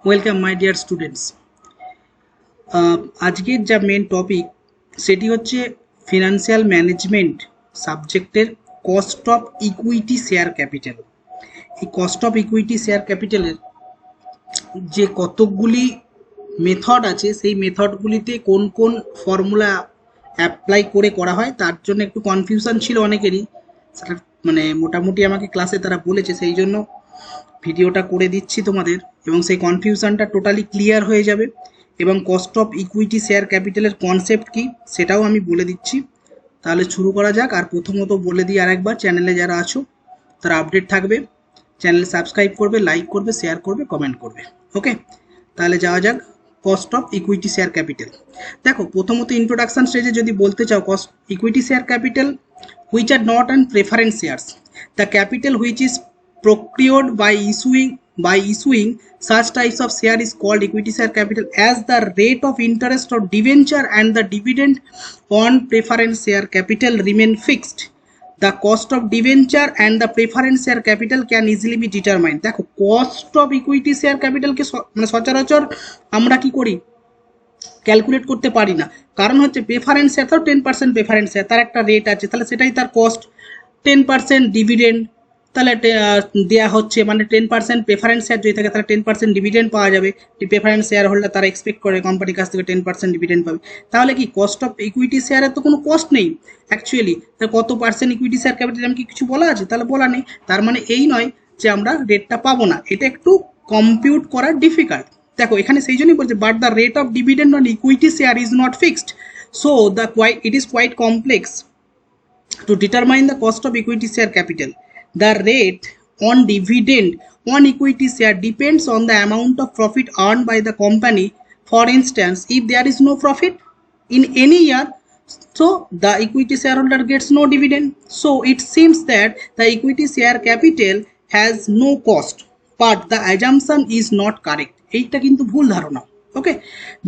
Welcome my dear students. আজকের যা main topic সেটি হচ্ছে ফিনান্সিয়াল ম্যানেজমেন্ট সাবজেক্টের cost of equity share capital. এই কস্ট অফ ইকুইটি শেয়ার ক্যাপিটালের যে কতকগুলি মেথড আছে সেই মেথডগুলিতে কোন কোন ফর্মুলা অ্যাপ্লাই করে করা হয় তার জন্য একটু কনফিউশন ছিল অনেকেরই। সেটা মানে মোটামুটি আমাকে ক্লাসে তারা বলেছে, সেই জন্য ভিডিওটা করে দিচ্ছি তোমাদের, এবং সেই কনফিউশনটা টোটালি ক্লিয়ার হয়ে যাবে। এবং কস্ট অফ ইকুইটি শেয়ার ক্যাপিটালের কনসেপ্ট কি সেটাও আমি বলে দিচ্ছি। তাহলে শুরু করা যাক। আর প্রথমত বলে দিই আরেকবার, চ্যানেলে যারা আছো তারা আপডেট থাকবে, চ্যানেল সাবস্ক্রাইব করবে, লাইক করবে, শেয়ার করবে, কমেন্ট করবে। ওকে, তাহলে যাওয়া যাক। Cost of equity share capital. দেখো, প্রথমত ইন্ট্রোডাকশন স্টেজে যদি বলতে চাও, cost equity share capital which are not on preference shares, the capital which is procured by issuing such types of share is called equity share capital, as the rate of interest of debenture and the dividend on preference share capital remain fixed. The cost of debenture and the preference share capital can easily be determined. দেখো, cost of equity share capital কে মানে সচরাচর আমরা কি করি, calculate করতে পারি না। কারণ হচ্ছে প্রেফারেন্স শেয়ার, তাও 10% প্রেফারেন্স শেয়ার, তার একটা রেট আছে, তাহলে সেটাই তার কস্ট। 10% ডিভিডেন্ড তাহলে দেওয়া হচ্ছে, মানে 10% প্রেফারেন্স শেয়ার যদি থাকে তাহলে 10% ডিভিডেন্ড পাওয়া যাবে। প্রেফারেন্স শেয়ার হোল্ডার তারা এক্সপেক্ট করে কোম্পানির কাছ থেকে 10% ডিভিডেন্ড পাবে। তাহলে কি কস্ট অফ ইকুইটি শেয়ারের তো কোনো কস্ট নেই অ্যাকচুয়ালি। তা কত পার্সেন্ট ইকুইটি শেয়ার ক্যাপিটাল কি কিছু বলা আছে? তাহলে বলা নেই। তার মানে এই নয় যে আমরা রেটটা পাবো না, এটা একটু কম্পিউট করা ডিফিকাল্ট। দেখো, এখানে সেই জন্যই বলছে but the rate of dividend on equity share is not fixed, so the it is quite complex to determine the cost of equity share capital. The rate on dividend on equity share depends on the amount of profit earned by the company. For instance, if there is no profit in any year, so the equity shareholder gets no dividend. So it seems that the equity share capital has no cost, but the assumption is not correct. এইটা কিন্তু ভুল ধারণা। Okay,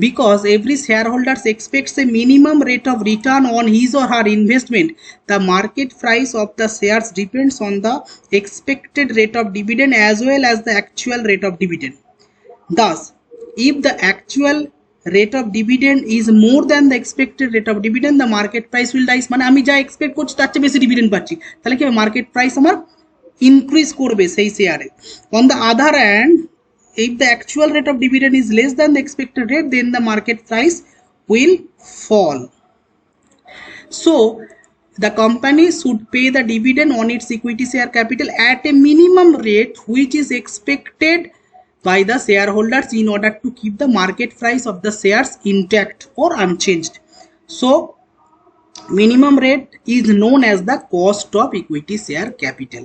because every shareholder expects a minimum rate of return on his or her investment. The market price of the shares depends on the expected rate of dividend as well as the actual rate of dividend. Thus, if the actual rate of dividend is more than the expected rate of dividend, the market price will rise. মানে আমি যা expect করছি তার চেয়ে বেশি dividend পাচ্ছি, তাহলে কি মার্কেট প্রাইস আমার ইনক্রিজ করবে সেই শেয়ারে। On the other hand, if the actual rate of dividend is less than the expected rate, then the market price will fall. So the company should pay the dividend on its equity share capital at a minimum rate which is expected by the shareholders in order to keep the market price of the shares intact or unchanged. So minimum rate is known as the cost of equity share capital.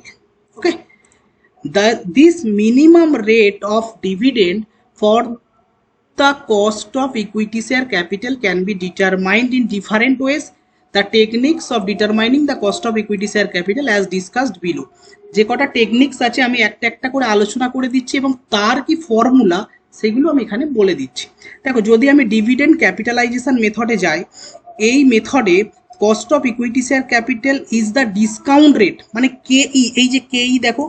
Okay, this minimum rate of dividend for the cost of equity share capital can be determined in different ways. The techniques of determining the cost of equity share capital as discussed below. যে কটা techniques আছে আমি একটা একটা করে আলোচনা করে দিচ্ছি এবং তার কি ফর্মুলা সেগুলো আমি এখানে বলে দিচ্ছি। দেখো, যদি আমি ডিভিডেন্ড ক্যাপিটালাইজেশন মেথডে যাই, এই মেথডে cost of equity share capital is the discount rate, মানে কেই, এই যে কেই দেখো,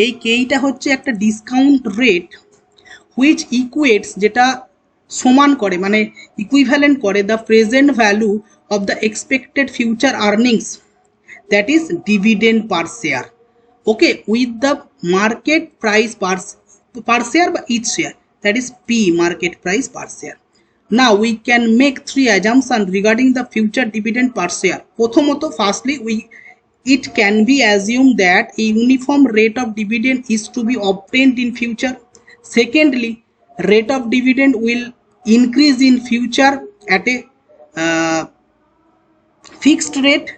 এই কেইটা হচ্ছে একটা ডিসকাউন্ট রেট হুইচ ইকুয়েটস, যেটা সমান করে মানে ইকুইভ্যালেন্ট করে the present value of the expected future earnings, that is dividend per share, okay, with the market price per share বা each share, that is P, market price per share. Now we can make three assumptions regarding the future dividend per share. প্রথমত, firstly, it can be assumed that a uniform rate of dividend is to be obtained in future. Secondly, rate of dividend will increase in future at a fixed rate.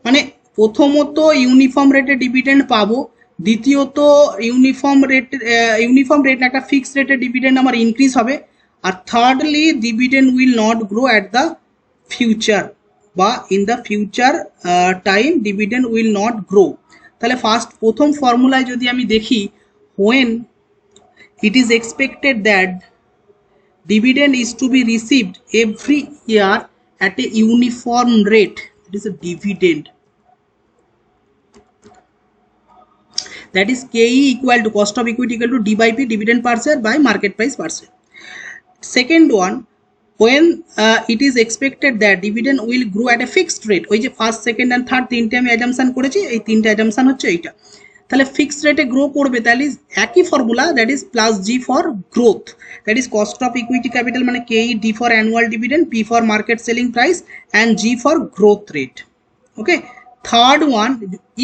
মানে প্রথমত uniform রেটে dividend পাবো, দ্বিতীয়ত uniform rate একটা fixed রেটে dividend আমার increase হবে, আর thirdly dividend will not grow at the future বা in the future time dividend will not grow. তাহলে প্রথম ফর্মুলায় যদি আমি দেখি, when it is expected that dividend is to be received every year at a uniform rate, it is a dividend, that is KE equal to cost of equity equal to D by P, dividend per share by market price per share. Second one, when it is expected that dividend will grow at a fixed rate, ওই যে first second and third তিনটে আমি assumption করেছি, এই তিনটে assumption হচ্ছে এইটা, তাহলে ফিক্সড রেটে গ্রো করবে, তাহলে একই formula, that is plus G for growth, that is cost of equity capital মানে K E, D for annual dividend, P for market selling price and G for growth rate. Okay, third one,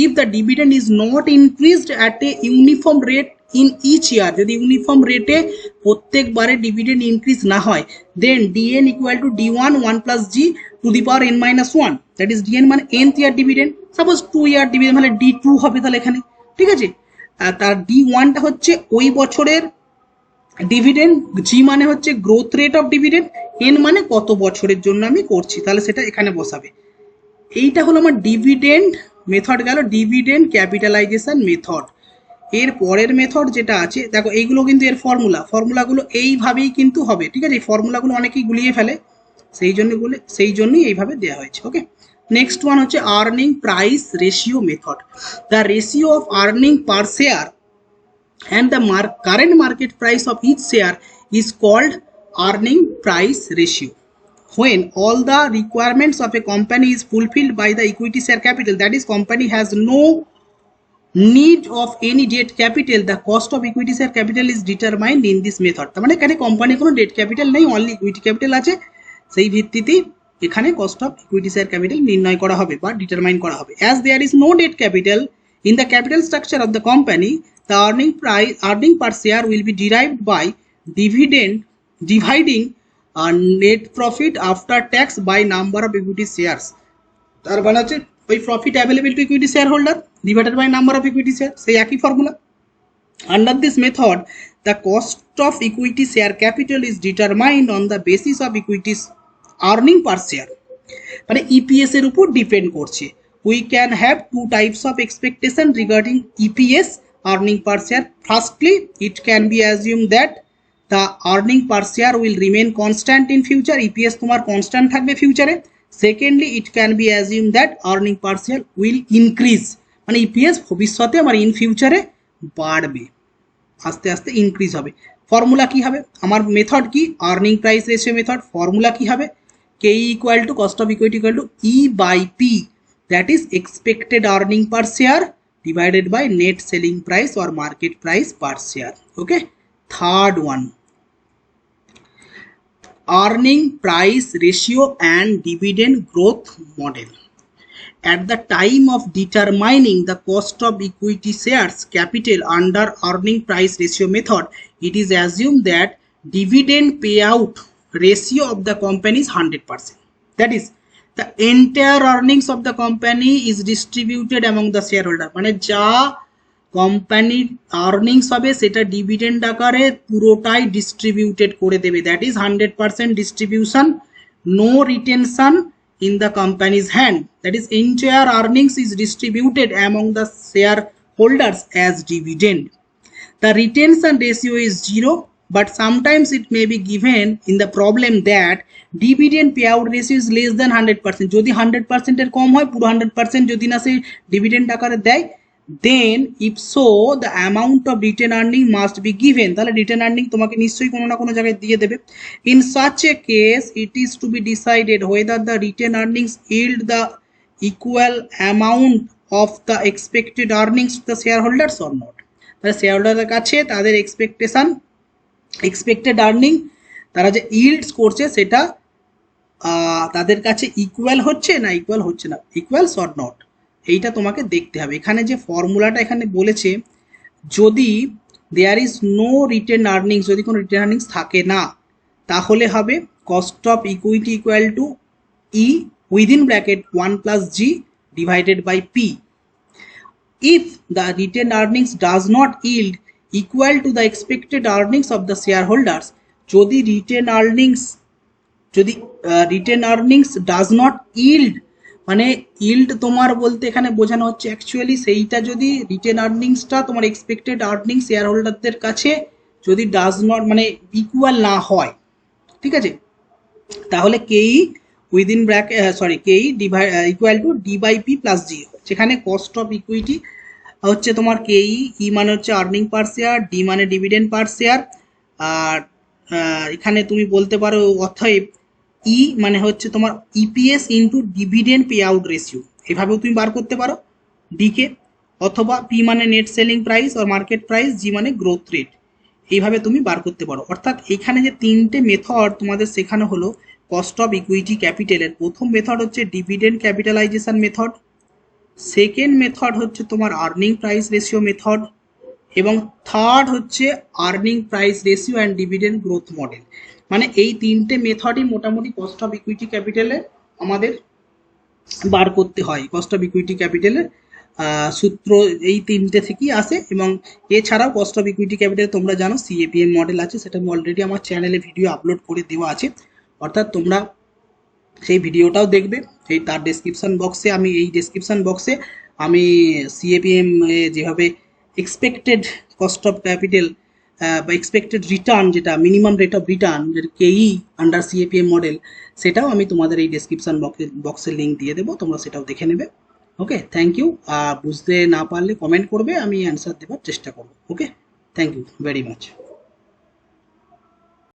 if the dividend is not increased at a uniform rate in each year, যদি uniform রেটে প্রত্যেকবারে dividend increase না হয়, then DN equal to D one one plus G to the power N minus one, that is DN মানে nth year dividend, suppose 2 year dividend মানে D two হবে তাহলে এখানে, ঠিক আছে। তার ডি ওয়ানটা হচ্ছে ওই বছরের ডিভিডেন্ড, জি মানে হচ্ছে growth rate of dividend, N মানে কত বছরের জন্য আমি করছি, তাহলে সেটা এখানে বসাবে। এইটা হলো আমার ডিভিডেন্ড মেথড গেল, ডিভিডেন্ড ক্যাপিটালাইজেশন মেথড। এর পরের মেথড যেটা আছে দেখো, এইগুলো কিন্তু এর ফর্মুলাগুলো এইভাবেই কিন্তু হবে, ঠিক আছে। এই ফর্মুলাগুলো অনেকেই গুলিয়ে ফেলে, সেই জন্যই এইভাবে দেওয়া হয়েছে। ওকে, নেক্সট ওয়ান হচ্ছে earning price ratio method. The ratio of earning per share and the current market price of each share is called earning price ratio. When all the requirements of a company is fulfilled by the equity share capital, that is company has no need of any debt capital, the cost of equity share capital is determined in this method. তার মানে এখানে company কোনো debt capital নেই, only equity capital আছে, সেই ভিত্তিতেই এখানে cost of equity share capital নির্ণয় করা হবে বা ডিটারমাইন করা হবে। As there is no debt capital in the capital structure of the company, the earning per share will be derived by dividing net profit after tax by number of equity shares. তার মানে হচ্ছে ওই profit available to equity share holder divided by number of equity share, সেই একই ফর্মুলা। Under this method, the cost of equity share capital is determined on the basis of equity's earning per share, মানে EPS এর উপর depend করছে। We can have two types of expectation regarding EPS, earning per share. Firstly, it can be assumed that the earning per share will remain constant in future, EPS তোমার constant থাকবে ফিউচারে। Secondly, it can be assumed that earning per share will increase, মানে EPS ভবিষ্যতে আমার in ফিউচারে বাড়বে, আস্তে আস্তে ইনক্রিজ হবে। ফর্মুলা কি হবে, আমার মেথড কি, earning price ratio method. Formula কি হবে, K equal to cost of equity equal to E by P, that is expected earning per share divided by net selling price or market price per share. Okay, third one, earning price ratio and dividend growth model. At the time of determining the cost of equity shares capital under earning price ratio method, it is assumed that dividend payout ratio of the company is 100%, that is the entire earnings of the company is distributed among the shareholder, মানে যা কোম্পানির earnings হবে সেটা dividend আকারে পুরোটাই distributed করে দেবে, that is 100% distribution, no retention in the company's hand, that is entire earnings is distributed among the shareholders as dividend. The retention ratio is 0, but sometimes it may be given in the problem that dividend payout ratio is less than 100%, যদি 100% এর কম হয়, পুরো 100% যদি না সেই dividend আকারে দেয়, then if so the amount of retained earning must be given, তাহলে রিটেন আর্নিং তোমাকে নিশ্চয়ই কোনো না কোনো জায়গায় দিয়ে দেবে। In such a case it is to be decided whether the retained earnings yield the equal amount of the expected earnings to the shareholders or not, তাহলে শেয়ারহোল্ডারের কাছে তাদের এক্সপেক্টেড আর্নিং তারা যে ইল্ডস করছে সেটা তাদের কাছে ইকুয়াল হচ্ছে না ইকুয়ালস অর নট, এইটা তোমাকে দেখতে হবে। এখানে যে ফর্মুলাটা এখানে বলেছে, যদি there is no retained earnings, যদি কোনো রিটেন আর্নিংস থাকে না, তাহলে হবে cost of equity equal to E within bracket 1 plus G divided by P. If the retained earnings does not yield equal to the expected earnings of the share holders, যদি retained earnings does not yield, মানে yield তোমার বলতে এখানে বোঝানো হচ্ছে actually সেইটা যদি written আর্নিংসটা তোমার এক্সপেক্টেড আর্নিং শেয়ার হোল্ডারদের কাছে যদি ডাজ নট মানে ইকুয়াল না হয়, ঠিক আছে, তাহলে K E within bracket K E equal to D by P plus G, যেখানে কস্ট অফ ইকুইটি হচ্ছে তোমার কেই, ই মানে হচ্ছে আর্নিং পার শেয়ার, ডি মানে ডিভিডেন্ড পার শেয়ার, আর এখানে তুমি বলতে পারো অতএব ই মানে হচ্ছে তোমার EPS into dividend pay out ratio, এভাবেও তুমি বার করতে পারো ডিকে। অথবা পি মানে নেট সেলিং প্রাইস আর মার্কেট প্রাইস, জি মানে গ্রোথ রেট, এইভাবে তুমি বার করতে পারো। অর্থাৎ এখানে যে তিনটে মেথড তোমাদের শেখানো হলো কস্ট অফ ইকুইটি ক্যাপিটালের, প্রথম মেথড হচ্ছে dividend capitalization method, second method হচ্ছে তোমার আর্নিং প্রাইস রেশিও মেথড, এবং থার্ড হচ্ছে earning price ratio and dividend growth model. মানে এই তিনটে মেথডই মোটামুটি কস্ট অফ ইকুইটি ক্যাপিটালে আমাদের বার করতে হয়। কস্ট অফ ইকুইটি ক্যাপিটালের সূত্র এই তিনটে থেকেই আসে। এবং এছাড়াও কস্ট অফ ইকুইটি ক্যাপিটাল তোমরা জানো সিএপিএম মডেল আছে, সেটা আমি অলরেডি আমার চ্যানেলে ভিডিও আপলোড করে দেওয়া আছে, অর্থাৎ তোমরা সেই ভিডিওটাও দেখবে। এই তার ডেসক্রিপশন বক্সে আমি সিএপিএম যেভাবে এক্সপেক্টেড কস্ট অফ ক্যাপিটাল বা এক্সপেক্টেড রিটার্ন, যেটা মিনিমাম রেট অফ রিটার্ন, যেটা কেই আন্ডার সিএপিএম মডেল, সেটাও আমি তোমাদের এই ডেসক্রিপশন বক্সের লিঙ্ক দিয়ে দেবো, তোমরা সেটাও দেখে নেবে। ওকে, থ্যাংক ইউ। বুঝতে না পারলে কমেন্ট করবে, আমি অ্যান্সার দেওয়ার চেষ্টা করবো। ওকে, থ্যাংক ইউ ভেরি মাচ।